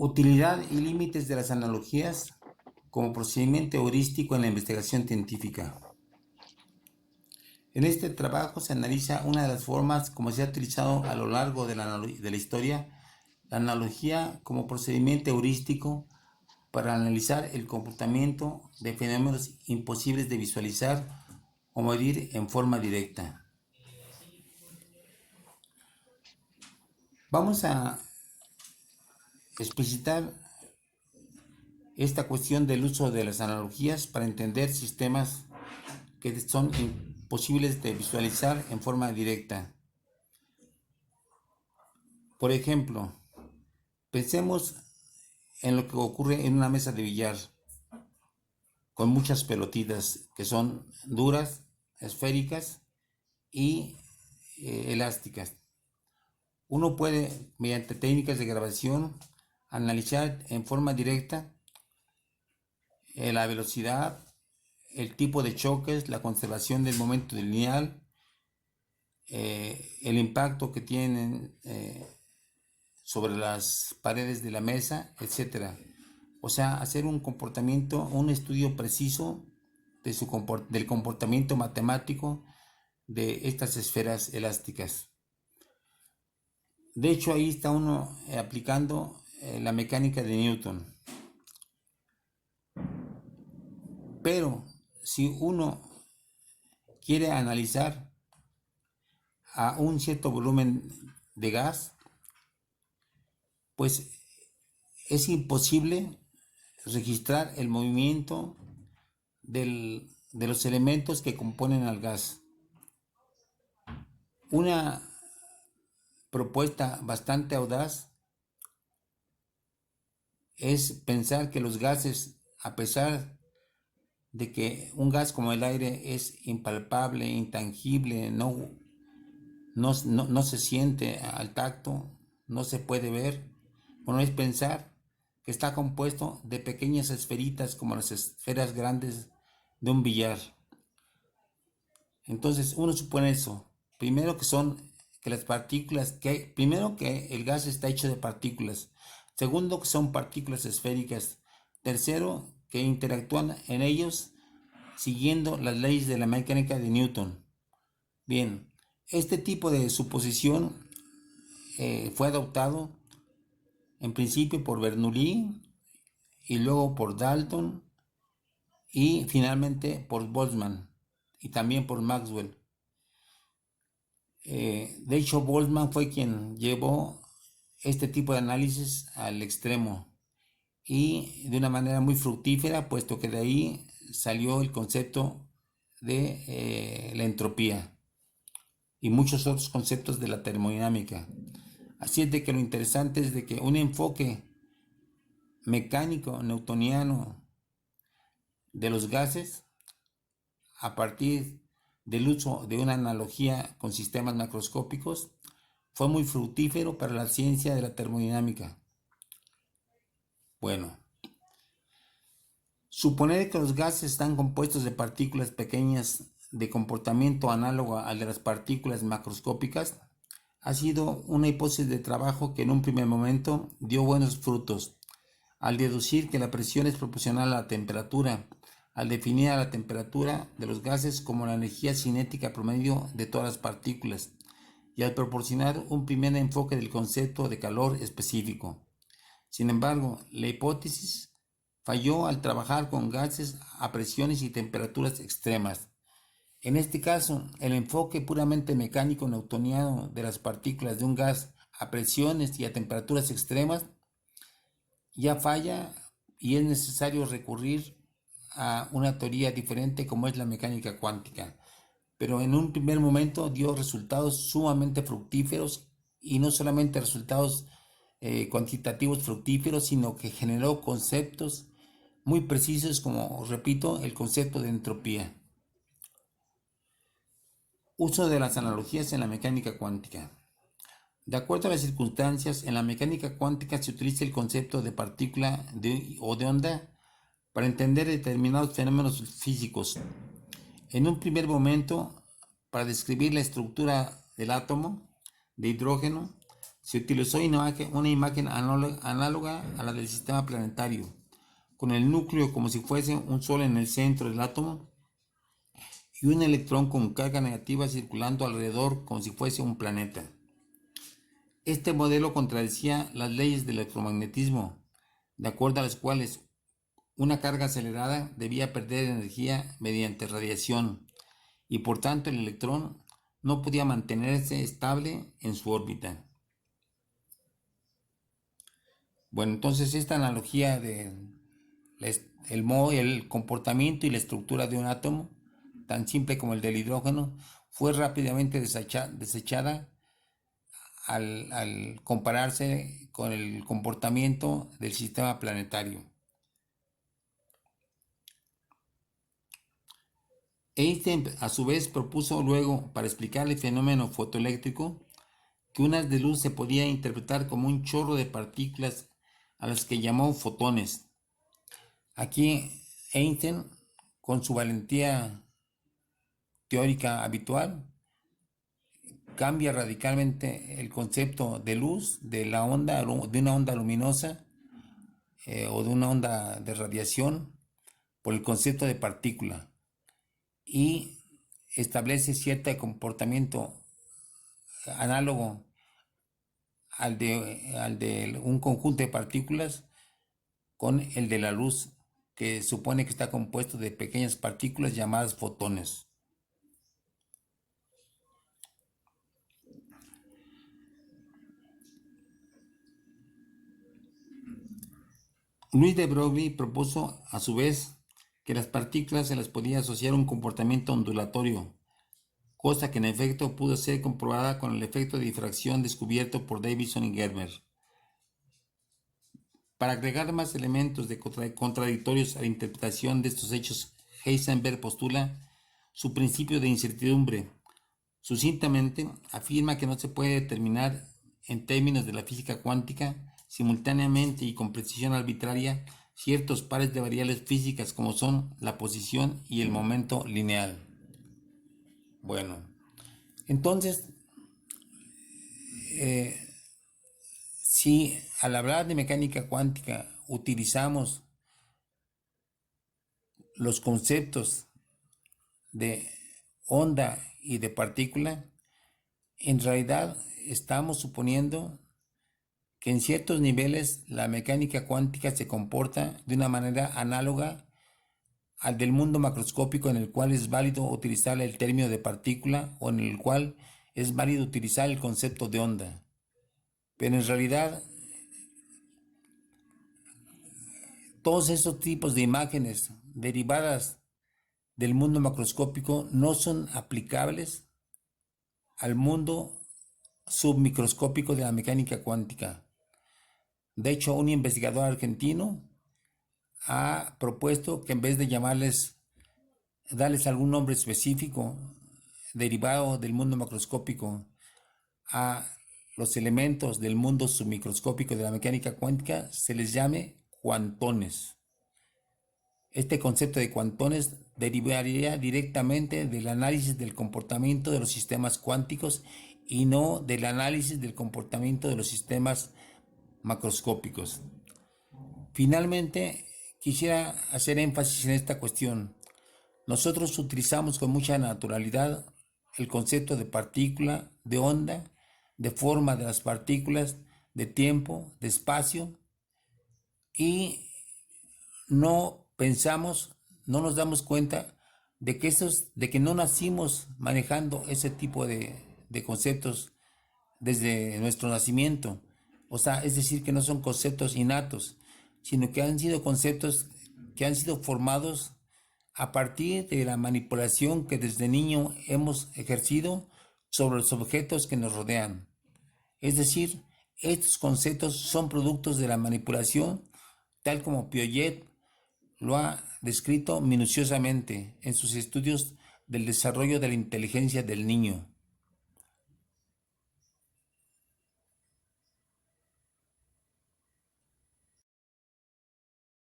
Utilidad y límites de las analogías como procedimiento heurístico en la investigación científica. En este trabajo se analiza una de las formas como se ha utilizado a lo largo de la historia la analogía como procedimiento heurístico para analizar el comportamiento de fenómenos imposibles de visualizar o medir en forma directa. Vamos a explicitar esta cuestión del uso de las analogías para entender sistemas que son imposibles de visualizar en forma directa. Por ejemplo, pensemos en lo que ocurre en una mesa de billar con muchas pelotitas que son duras, esféricas y elásticas. Uno puede, mediante técnicas de grabación, analizar en forma directa la velocidad, el tipo de choques, la conservación del momento lineal, el impacto que tienen sobre las paredes de la mesa, etc. O sea, hacer un estudio preciso del comportamiento matemático de estas esferas elásticas. De hecho, ahí está uno aplicando la mecánica de Newton. Pero si uno quiere analizar a un cierto volumen de gas, pues es imposible registrar el movimiento de los elementos que componen al gas. Una propuesta bastante audaz es pensar que los gases, a pesar de que un gas como el aire es impalpable, intangible, no se siente al tacto, no se puede ver, bueno, es pensar que está compuesto de pequeñas esferitas como las esferas grandes de un billar. Entonces uno supone eso, primero que las partículas, primero que el gas está hecho de partículas, segundo que son partículas esféricas, tercero que interactúan en ellos siguiendo las leyes de la mecánica de Newton. Bien, este tipo de suposición fue adoptado en principio por Bernoulli y luego por Dalton y finalmente por Boltzmann y también por Maxwell. De hecho, Boltzmann fue quien llevó este tipo de análisis al extremo y de una manera muy fructífera, puesto que de ahí salió el concepto de la entropía y muchos otros conceptos de la termodinámica. Así es de que lo interesante es de que un enfoque mecánico newtoniano de los gases, a partir del uso de una analogía con sistemas macroscópicos, fue muy fructífero para la ciencia de la termodinámica. Bueno, suponer que los gases están compuestos de partículas pequeñas de comportamiento análogo al de las partículas macroscópicas ha sido una hipótesis de trabajo que en un primer momento dio buenos frutos, al deducir que la presión es proporcional a la temperatura, al definir a la temperatura de los gases como la energía cinética promedio de todas las partículas, y al proporcionar un primer enfoque del concepto de calor específico. Sin embargo, la hipótesis falló al trabajar con gases a presiones y temperaturas extremas. En este caso, el enfoque puramente mecánico newtoniano de las partículas de un gas a presiones y a temperaturas extremas ya falla y es necesario recurrir a una teoría diferente como es la mecánica cuántica. Pero en un primer momento dio resultados sumamente fructíferos y no solamente resultados cuantitativos fructíferos, sino que generó conceptos muy precisos como, repito, el concepto de entropía. Uso de las analogías en la mecánica cuántica. De acuerdo a las circunstancias, en la mecánica cuántica se utiliza el concepto de partícula o de onda para entender determinados fenómenos físicos. En un primer momento, para describir la estructura del átomo de hidrógeno, se utilizó una imagen análoga a la del sistema planetario, con el núcleo como si fuese un sol en el centro del átomo y un electrón con carga negativa circulando alrededor como si fuese un planeta. Este modelo contradecía las leyes del electromagnetismo, de acuerdo a las cuales una carga acelerada debía perder energía mediante radiación y por tanto el electrón no podía mantenerse estable en su órbita. Bueno, entonces esta analogía de el comportamiento y la estructura de un átomo, tan simple como el del hidrógeno, fue rápidamente desechada al compararse con el comportamiento del sistema planetario. Einstein a su vez propuso luego, para explicar el fenómeno fotoeléctrico, que un haz de luz se podía interpretar como un chorro de partículas a las que llamó fotones. Aquí Einstein, con su valentía teórica habitual, cambia radicalmente el concepto de luz, de una onda luminosa o de una onda de radiación, por el concepto de partícula y establece cierto comportamiento análogo al de un conjunto de partículas con el de la luz, que supone que está compuesto de pequeñas partículas llamadas fotones. Louis de Broglie propuso a su vez que las partículas se les podía asociar un comportamiento ondulatorio, cosa que en efecto pudo ser comprobada con el efecto de difracción descubierto por Davidson y Germer. Para agregar más elementos contradictorios a la interpretación de estos hechos, Heisenberg postula su principio de incertidumbre. Sucintamente, afirma que no se puede determinar en términos de la física cuántica simultáneamente y con precisión arbitraria ciertos pares de variables físicas como son la posición y el momento lineal. Bueno, entonces, si al hablar de mecánica cuántica utilizamos los conceptos de onda y de partícula, en realidad estamos suponiendo que en ciertos niveles la mecánica cuántica se comporta de una manera análoga al del mundo macroscópico, en el cual es válido utilizar el término de partícula o en el cual es válido utilizar el concepto de onda. Pero en realidad todos esos tipos de imágenes derivadas del mundo macroscópico no son aplicables al mundo submicroscópico de la mecánica cuántica. De hecho, un investigador argentino ha propuesto que en vez de darles algún nombre específico derivado del mundo macroscópico a los elementos del mundo submicroscópico de la mecánica cuántica, se les llame cuantones. Este concepto de cuantones derivaría directamente del análisis del comportamiento de los sistemas cuánticos y no del análisis del comportamiento de los sistemas macroscópicos. Finalmente, quisiera hacer énfasis en esta cuestión. Nosotros utilizamos con mucha naturalidad el concepto de partícula, de onda, de forma de las partículas, de tiempo, de espacio, y no pensamos, no nos damos cuenta de que no nacimos manejando ese tipo de conceptos desde nuestro nacimiento. O sea, es decir, que no son conceptos innatos, sino que han sido conceptos que han sido formados a partir de la manipulación que desde niño hemos ejercido sobre los objetos que nos rodean. Es decir, estos conceptos son productos de la manipulación, tal como Piaget lo ha descrito minuciosamente en sus estudios del desarrollo de la inteligencia del niño.